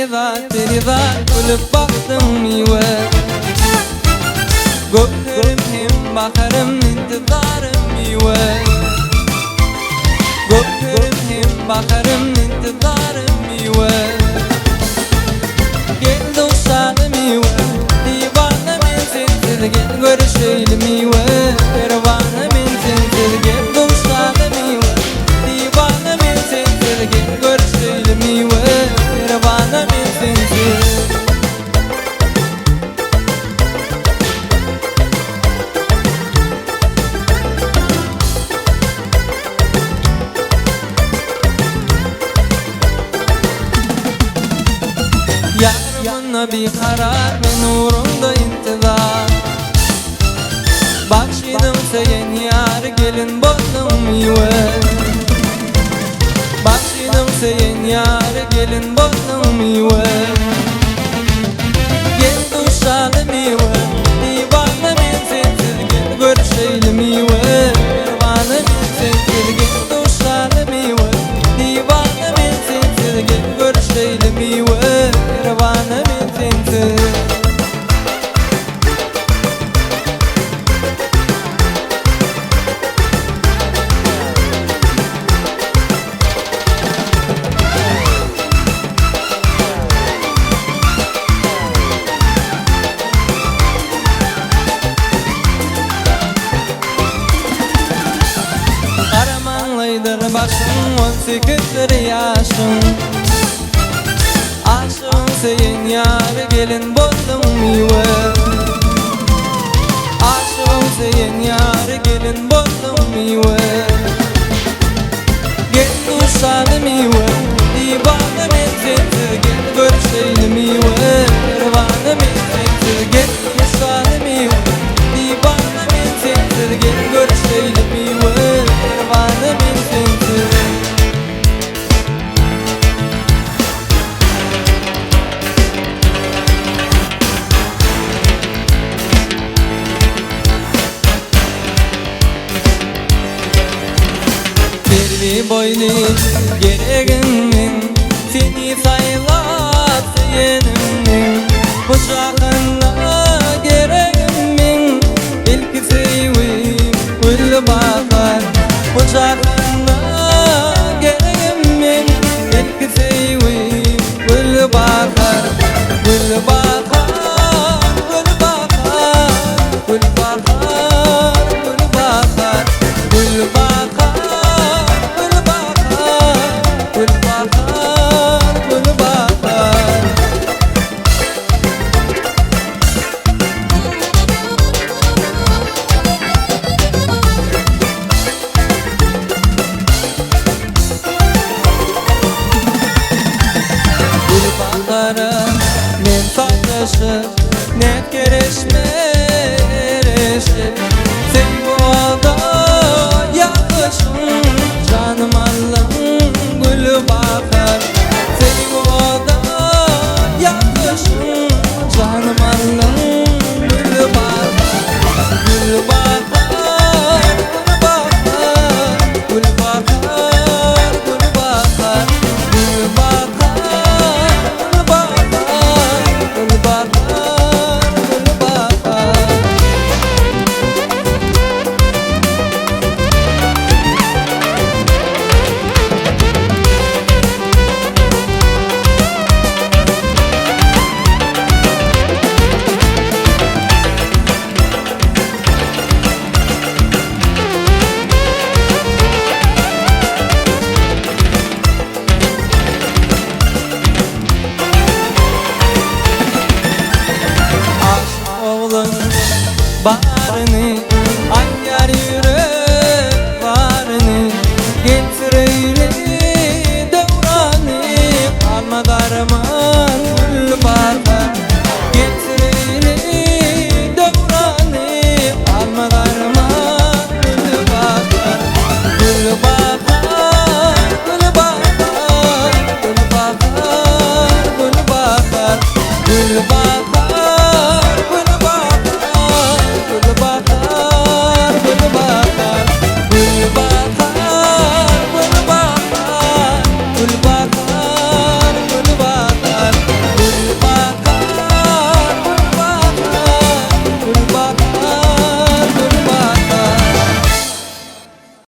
Deriza gülüp baktım miwe Göklerim hem bakarım intizarım miwe Göklerim hem bakarım intizarım miwe Gel dostlarım miwe Divana men sensiz gel görüşelim miwe Pervana men sensiz gel dostlarım miwe Divana men sensiz gel görüşelim miwe Pervana men sensiz Yarımına bir karar ve nurunda intizar Bakşidim seyen yar gelin bozdum miwe Bakşidim seyen yar gelin bozdum miwe Gel duşalı miwe Divana men sensiz gel görüşelim miwe Pervana men sensiz gel duşalı miwe Divana men sensiz gel görüşelim miwe Pervana men sensiz Karamanlıdır başım 18'dir yaşım Aşığım seyin yar gelin bozdum miwe Aşığım seyin yar gelin bozdum miwe Gel duşalı miwe Divana men sensiz gel görüşelim miwe Pervana men sensiz gel duşalı miwe Divana men sensiz gel görüşelim miwe Pervana men sensiz Dervi boyli gereğin